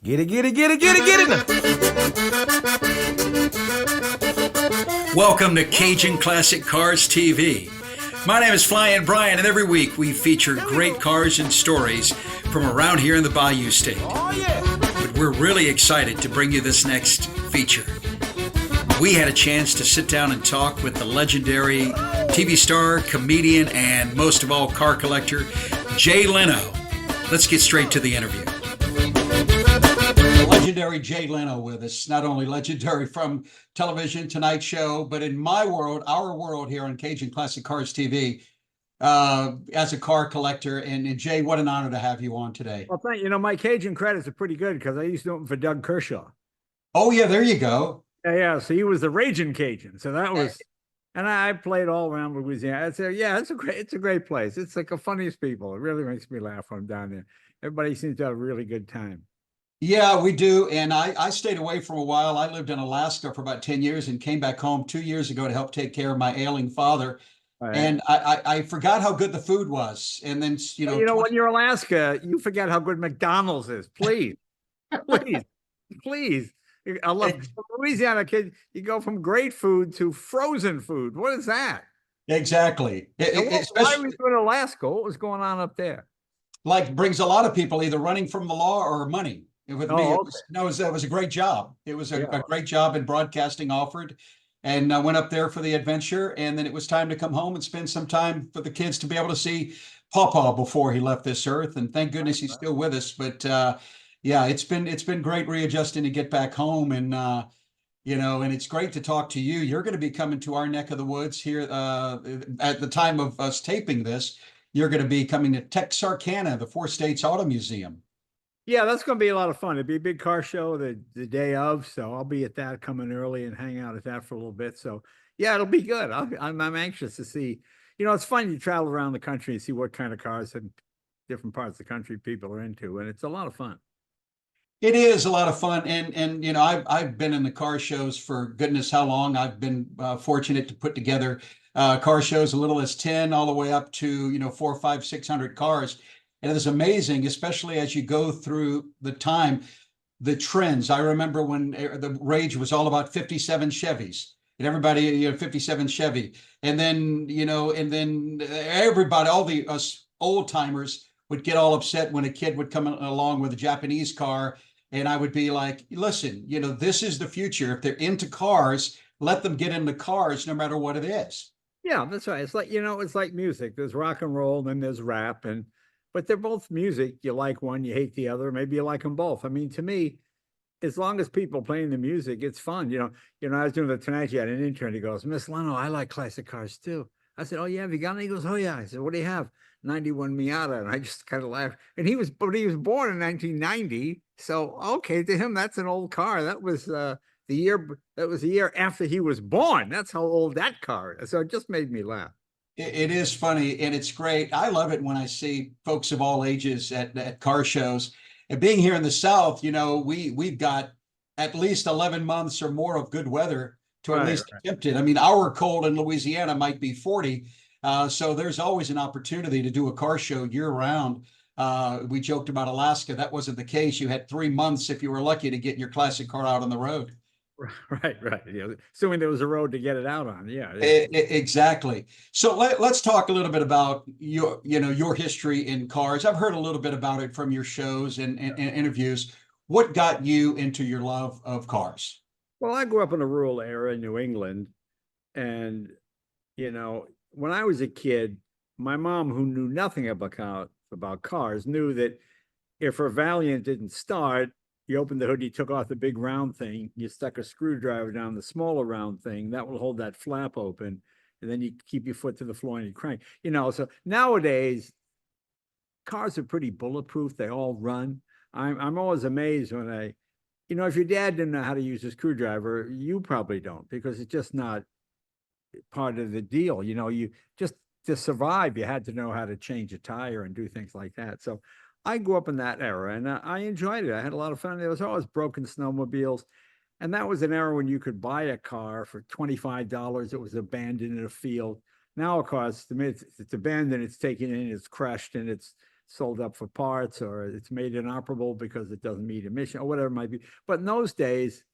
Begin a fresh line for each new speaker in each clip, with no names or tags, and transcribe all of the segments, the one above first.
Get it, get it, get it, get it, get it. Welcome to Cajun Classic Cars TV. My name is Flying Brian, and every week we feature great cars and stories from around here in the Bayou State. Oh, yeah. But we're really excited to bring you this next feature. We had a chance to sit down and talk with the legendary TV star, comedian, and most of all, car collector, Jay Leno. Let's get straight to the interview. The legendary Jay Leno with us, not only legendary from television, Tonight Show, but in my world, our world here on Cajun Classic Cars TV, as a car collector. And Jay, what an honor to have you on today.
Well, thank you. My Cajun credits are pretty good because I used to do them for Doug Kershaw.
Oh, yeah, there you go.
Yeah. So he was the Raging Cajun. So that was, and I played all around Louisiana. I'd say, yeah, it's a great place. It's like the funniest people. It really makes me laugh when I'm down there. Everybody seems to have a really good time.
Yeah, we do. And I stayed away for a while. I lived in Alaska for about 10 years and came back home 2 years ago to help take care of my ailing father. Right. And I forgot how good the food was. And then,
when you're Alaska, you forget how good McDonald's is. Please, please. I love Louisiana, kid. You go from great food to frozen food. What is that?
Exactly.
Why were you in Alaska? What was going on up there?
Like brings a lot of people either running from the law or money. With me, it was a great job. It was a great job in broadcasting offered. And I went up there for the adventure. And then it was time to come home and spend some time for the kids to be able to see Pawpaw before he left this earth. And thank goodness he's still with us. But yeah, it's been great readjusting to get back home. And and it's great to talk to you. You're going to be coming to our neck of the woods here at the time of us taping this. You're going to be coming to Texarkana, the 4 States Auto Museum.
Yeah, that's going to be a lot of fun. It'd be a big car show the day of, so I'll be at that, coming early and hang out at that for a little bit. So yeah, it'll be good. I'm anxious to see. It's fun. You travel around the country and see what kind of cars and different parts of the country people are into, and it's a lot of fun.
It is a lot of fun, and I've been in the car shows for goodness how long. I've been fortunate to put together car shows, a little as 10 all the way up to 400, 500, 600 cars. And it is amazing, especially as you go through the time, the trends. I remember when the rage was all about 57 Chevys, and everybody, 57 Chevy. And then, everybody, all the us old timers would get all upset when a kid would come along with a Japanese car. And I would be like, listen, this is the future. If they're into cars, let them get into cars no matter what it is.
Yeah, that's right. It's like, it's like music. There's rock and roll, then there's rap, but they're both music. You like one, you hate the other. Maybe you like them both. I mean, to me, as long as people playing the music, it's fun. I was doing the Tonight Show, I had an intern. He goes, Miss Leno, I like classic cars too. I said, oh yeah, have you got any? He goes, oh yeah. I said, what do you have? 91 Miata. And I just kind of laughed. And he was born in 1990. So, okay, to him, that's an old car. That was the year after he was born. That's how old that car is. So it just made me laugh.
It is funny, and it's great. I love it when I see folks of all ages at car shows. And being here in the South, we've got at least 11 months or more of good weather to at least attempt it. I mean, our cold in Louisiana might be 40. So there's always an opportunity to do a car show year round. We joked about Alaska. That wasn't the case. You had 3 months, if you were lucky, to get your classic car out on the road.
Right. Yeah. Assuming there was a road to get it out on. Yeah.
Exactly. So let's talk a little bit about your history in cars. I've heard a little bit about it from your shows and interviews. What got you into your love of cars?
Well, I grew up in a rural area in New England. And, when I was a kid, my mom, who knew nothing about cars, knew that if her Valiant didn't start, you opened the hood, you took off the big round thing, you stuck a screwdriver down the smaller round thing, that will hold that flap open, and then you keep your foot to the floor and you crank. So nowadays, cars are pretty bulletproof. They all run. I'm always amazed when if your dad didn't know how to use a screwdriver, you probably don't, because it's just not part of the deal. You just, to survive, you had to know how to change a tire and do things like that. So I grew up in that era, and I enjoyed it. I had a lot of fun. There was always broken snowmobiles, and that was an era when you could buy a car for $25. It was abandoned in a field. Now, of course, it's abandoned, it's taken in, it's crushed, and it's sold up for parts, or it's made inoperable because it doesn't meet emission or whatever it might be. But in those days,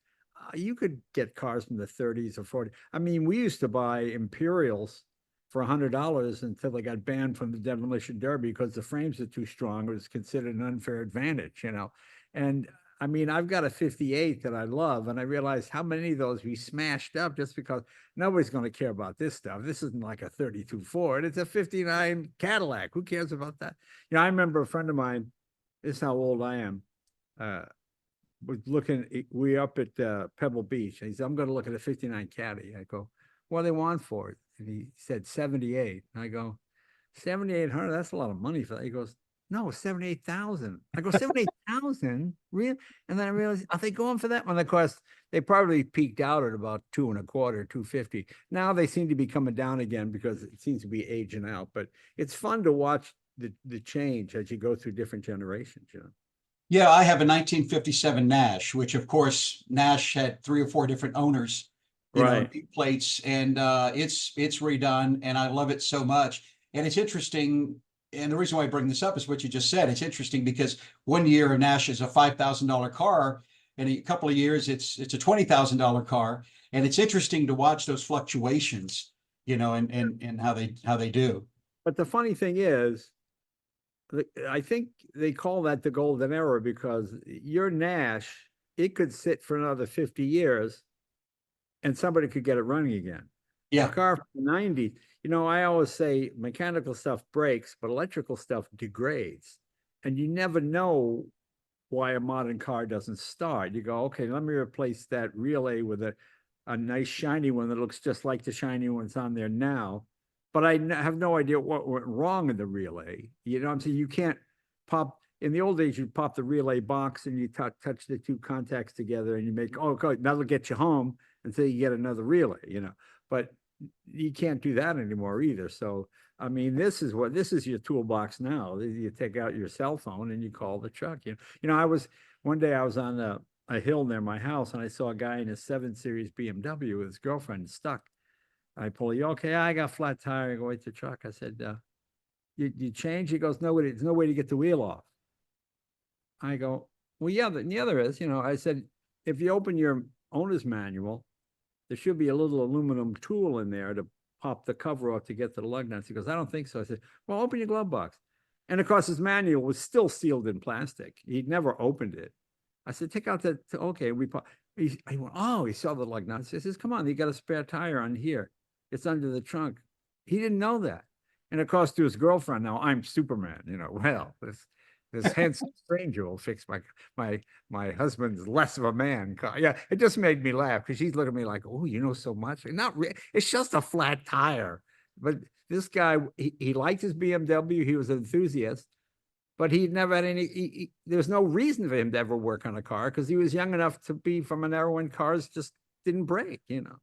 you could get cars from the 30s or 40s. I mean, we used to buy Imperials for $100 until they got banned from the demolition derby because the frames are too strong. It was considered an unfair advantage, you know. And I mean, I've got a 58 that I love, and I realized how many of those we smashed up just because nobody's going to care about this stuff. This isn't like a 32 Ford. It's a 59 Cadillac. Who cares about that? You know, I remember a friend of mine, this is how old I am, was looking, we up at Pebble Beach. And he said, I'm going to look at a 59 Caddy. I go, what do they want for it? And he said 78. I go, 7,800, that's a lot of money for that. He goes, no, 78,000. I go, 78,000? Really? And then I realized, are they going for that one? Of course, they probably peaked out at about 2.25, 250. Now they seem to be coming down again because it seems to be aging out. But it's fun to watch the change as you go through different generations, you know.
Yeah, I have a 1957 Nash, which of course Nash had 3 or 4 different owners, you know,
Right.
plates, and it's redone, and I love it so much. And it's interesting, and the reason why I bring this up is what you just said. It's interesting because one year a Nash is a $5,000 car, and a couple of years it's a $20,000 car, and it's interesting to watch those fluctuations, you know, and how they do.
But the funny thing is, I think they call that the golden era because your Nash, it could sit for another 50 years and somebody could get it running again. A
Yeah,
car from the 90s, you know, I always say mechanical stuff breaks, but electrical stuff degrades. And you never know why a modern car doesn't start. You go, okay, let me replace that relay with a nice shiny one that looks just like the shiny ones on there now. But I have no idea what went wrong in the relay. You know what I'm saying? You can't pop, in the old days, you pop the relay box and you touch the two contacts together and you make, oh, okay, that'll get you home until you get another relay, you know. But you can't do that anymore either. So, I mean, this is your toolbox now. You take out your cell phone and you call the truck. You know, one day I was on a hill near my house and I saw a guy in a 7 Series BMW with his girlfriend stuck. I pull, you okay? I got flat tire. I go, wait the truck. I said, you change? He goes, no, there's no way to get the wheel off. I go, well, yeah, the other is, you know, I said, if you open your owner's manual, there should be a little aluminum tool in there to pop the cover off to get to the lug nuts. He goes, I don't think so. I said, well, open your glove box. And of course, his manual was still sealed in plastic. He'd never opened it. I said, take out okay. He went, oh, he saw the lug nuts. He says, come on, you got a spare tire on here. It's under the trunk. He didn't know that. And of course, to his girlfriend, now I'm Superman, you know, well, this handsome stranger will fix my husband's less of a man car. Yeah, it just made me laugh because she's looking at me like, oh, you know so much. Not really. It's just a flat tire. But this guy, he liked his BMW. He was an enthusiast, but he never had any. There's no reason for him to ever work on a car because he was young enough to be from an era when cars just didn't break. You know.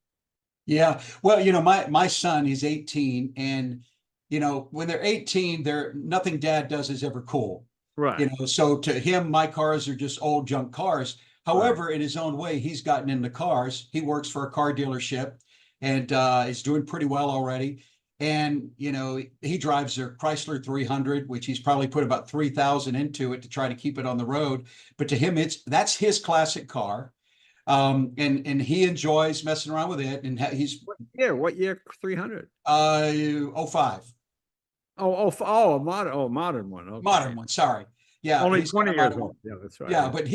yeah. Well, you know, my son, he's 18, and you know, when they're 18, they're nothing dad does is ever cool.
Right.
You know, so to him, my cars are just old junk cars. However,
Right.
in his own way, he's gotten into cars. He works for a car dealership and is doing pretty well already. And you know, he drives a Chrysler 300, which he's probably put about 3,000 into it to try to keep it on the road. But to him, that's his classic car, and he enjoys messing around with it. And he's
What year? 300.
'05.
A modern one.
Modern
Okay.
one, sorry. Yeah,
Only
he's got
20
a
years
modern one.
old. Yeah, that's right.
Yeah, but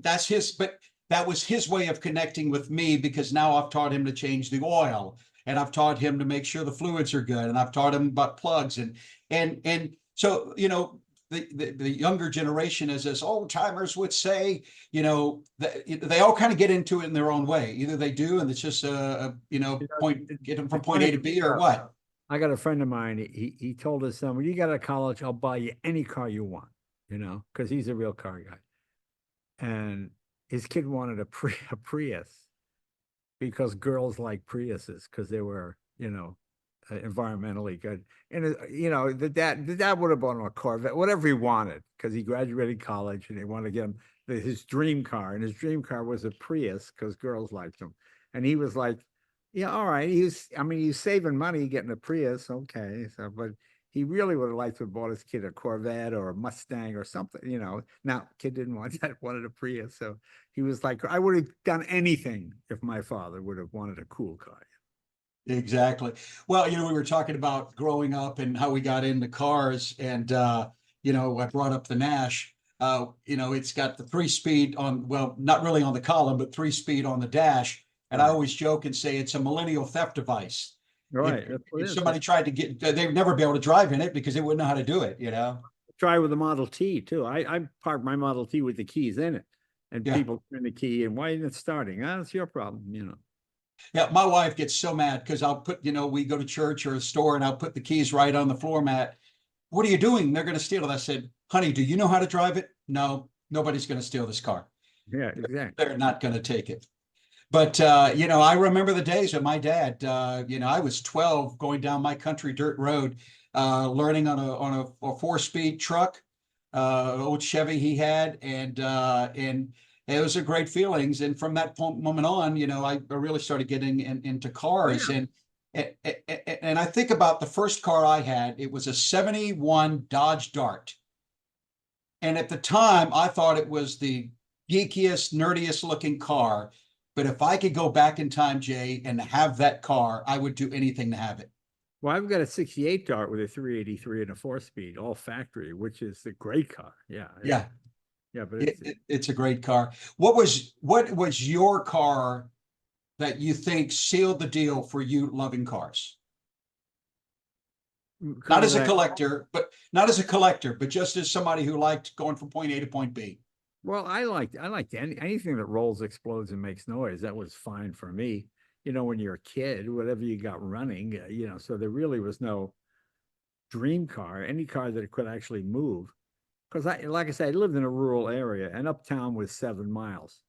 that's his, but that was his way of connecting with me because now I've taught him to change the oil and I've taught him to make sure the fluids are good and I've taught him about plugs and so you know the younger generation, as old timers would say, you know, they all kind of get into it in their own way. Either they do and it's just you know, get them from
It's
point A
funny.
to B or what.
I got a friend of mine. He told his son, when you get out of college, I'll buy you any car you want, you know, because he's a real car guy. And his kid wanted a Prius because girls like Priuses because they were, you know, environmentally good. And you know, the dad would have bought him a Corvette, whatever he wanted, because he graduated college and they wanted to get him his dream car, and his dream car was a Prius because girls liked him. And he was like, yeah, all right. I mean, he's saving money getting a Prius, okay. So, but he really would have liked to have bought his kid a Corvette or a Mustang or something, you know. Now, kid didn't want that, wanted a Prius. So he was like, I would have done anything if my father would have wanted a cool car.
Exactly. Well, we were talking about growing up and how we got into cars, and I brought up the Nash. It's got the 3-speed on, well, not really on the column, but 3-speed on the dash. And I
Right.
always joke and say it's a millennial theft device.
Right.
If,
That's what it
if
is.
somebody tried to get, they'd never be able to drive in it because they wouldn't know how to do it.
Try with the Model T too. I parked my Model T with the keys in it, and
Yeah.
people turn the key and why isn't it starting? Ah, that's your problem, you know.
Yeah, my wife gets so mad because I'll put, we go to church or a store and I'll put the keys right on the floor mat. What are you doing? They're going to steal it. I said, honey, do you know how to drive it? No, nobody's going to steal this car.
Yeah, exactly.
They're not going to take it. But, I remember the days of my dad. I was 12 going down my country dirt road, learning on a 4-speed truck, old Chevy he had, and it was a great feelings. And from that moment on, I really started getting into cars.
Oh, yeah.
And I think about the first car I had. It was a 71 Dodge Dart. And at the time, I thought it was the geekiest, nerdiest looking car. But if I could go back in time, Jay, and have that car, I would do anything to have it.
Well, I've got a 68 Dart with a 383 and a 4-speed, all factory, which is a great car. Yeah.
Yeah,
Yeah, but it's
it's a great car. What was your car that you think sealed the deal for you loving cars? Not as a collector, but just as somebody who liked going from point A to point B.
Well, I liked anything that rolls, explodes, and makes noise. That was fine for me. You know, when you're a kid, whatever you got running, so there really was no dream car, any car that could actually move. Because like I said, I lived in a rural area, and uptown was 7 miles.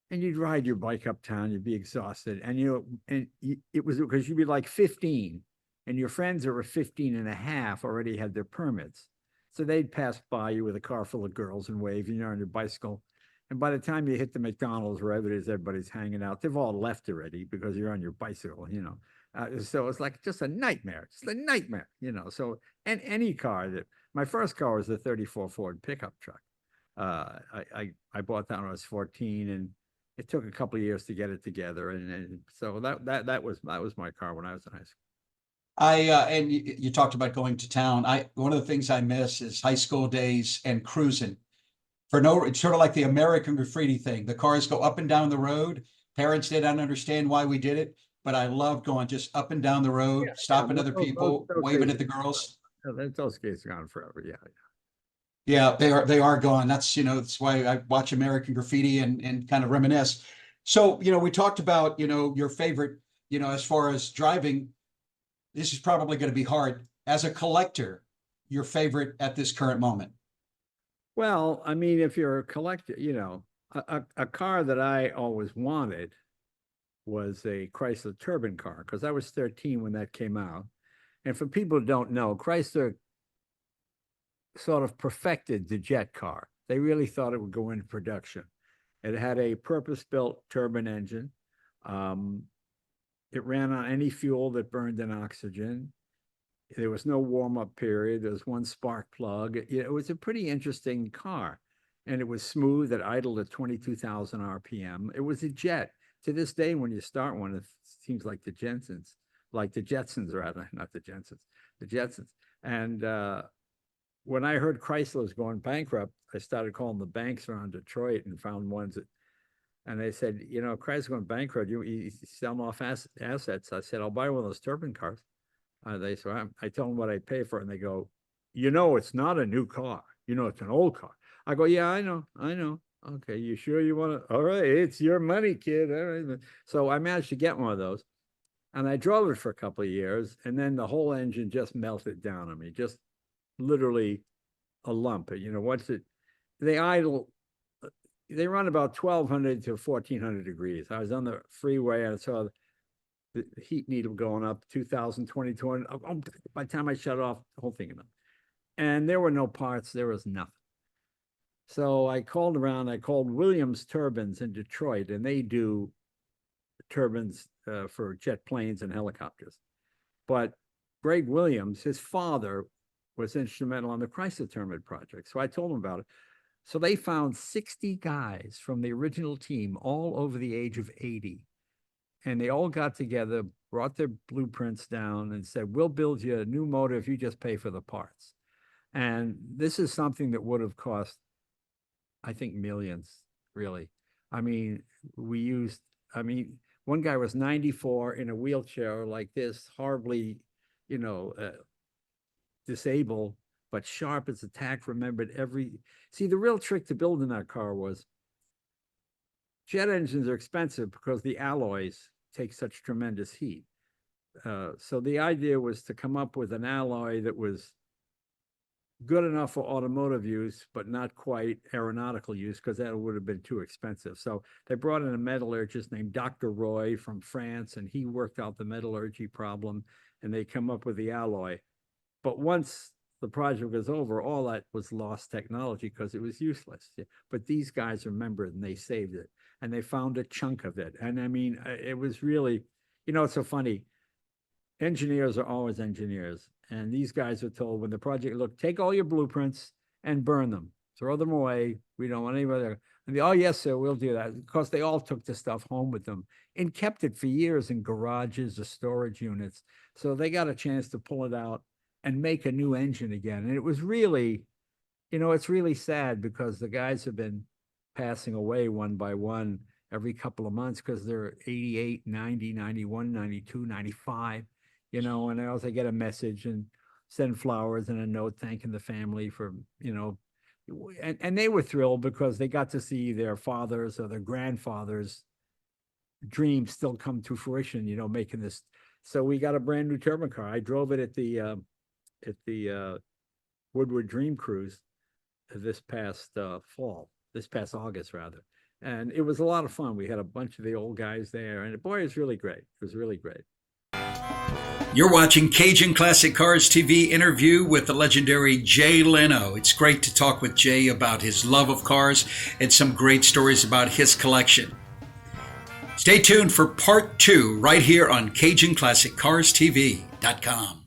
And you'd ride your bike uptown, you'd be exhausted. It was because you'd be like 15, and your friends that were 15 and a half already had their permits. So they'd pass by you with a car full of girls and wave, and you're on your bicycle. And by the time you hit the McDonald's, wherever it is, everybody's hanging out. They've all left already because you're on your bicycle. So it's like just a nightmare, So, and any car my first car was the 34 Ford pickup truck. I bought that when I was 14, and it took a couple of years to get it together. And so that was my car when I was in high school.
And you talked about going to town. One of the things I miss is high school days and cruising. It's sort of like the American graffiti thing. The cars go up and down the road. Parents didn't understand why we did it, but I loved going just up and down the road, stopping other people, waving at the girls.
Those days are gone forever. Yeah.
Yeah, they are gone. That's why I watch American Graffiti and kind of reminisce. So, we talked about, your favorite, as far as driving. This is probably going to be hard. As a collector, your favorite at this current moment.
Well, I mean, if you're a collector, a car that I always wanted was a Chrysler Turbine car, because I was 13 when that came out. And for people who don't know, Chrysler sort of perfected the jet car. They really thought it would go into production. It had a purpose-built turbine engine. It ran on any fuel that burned in oxygen. There was no warm-up period. There was one spark plug. It was a pretty interesting car. And it was smooth. It idled at 22,000 RPM. It was a jet. To this day, when you start one, it seems like the Jetsons, rather, not the Jetsons, the Jetsons. And when I heard Chrysler was going bankrupt, I started calling the banks around Detroit and found ones and they said, Chrysler's going bankrupt. You sell them off assets. I said, I'll buy one of those turbine cars. They said, I tell them what I pay for it. And they go, it's not a new car. It's an old car. I go, yeah, I know. Okay, you sure you want to? All right, it's your money, kid. All right. So I managed to get one of those. And I drove it for a couple of years. And then the whole engine just melted down on me, just literally a lump. They run about 1,200 to 1,400 degrees. I was on the freeway and I saw the heat needle going up, 2,000, 2,200. By the time I shut off, the whole thing went up. And there were no parts. There was nothing. So I called around. I called Williams Turbines in Detroit, and they do turbines for jet planes and helicopters. But Greg Williams, his father was instrumental on the Chrysler Tournament project. So I told him about it. So they found 60 guys from the original team, all over the age of 80. And they all got together, brought their blueprints down and said, we'll build you a new motor if you just pay for the parts. And this is something that would have cost, I think, millions, really. I mean, one guy was 94 in a wheelchair like this, horribly, disabled, but sharp as a tack, remembered see, the real trick to building that car was jet engines are expensive because the alloys take such tremendous heat. So the idea was to come up with an alloy that was good enough for automotive use, but not quite aeronautical use, because that would have been too expensive. So they brought in a metallurgist named Dr. Roy from France, and he worked out the metallurgy problem, and they come up with the alloy. But once the project was over, all that was lost technology because it was useless. But these guys remembered, and they saved it, and they found a chunk of it. And I mean, it was really, it's so funny. Engineers are always engineers. And these guys were told when the project, look, take all your blueprints and burn them, throw them away. We don't want anybody there. And oh, yes, sir, we'll do that. Of course, they all took the stuff home with them and kept it for years in garages or storage units. So they got a chance to pull it out and make a new engine again. And it was really, it's really sad because the guys have been passing away one by one every couple of months because they're 88, 90, 91, 92, 95. And I also get a message and send flowers and a note thanking the family for, and they were thrilled because they got to see their fathers or their grandfathers' dreams still come to fruition, making this. So we got a brand new turbo car. I drove it at the Woodward Dream Cruise this past August rather. And it was a lot of fun. We had a bunch of the old guys there, and boy, it was really great. It was really great.
You're watching Cajun Classic Cars TV interview with the legendary Jay Leno. It's great to talk with Jay about his love of cars and some great stories about his collection. Stay tuned for part 2 right here on CajunClassicCarsTV.com.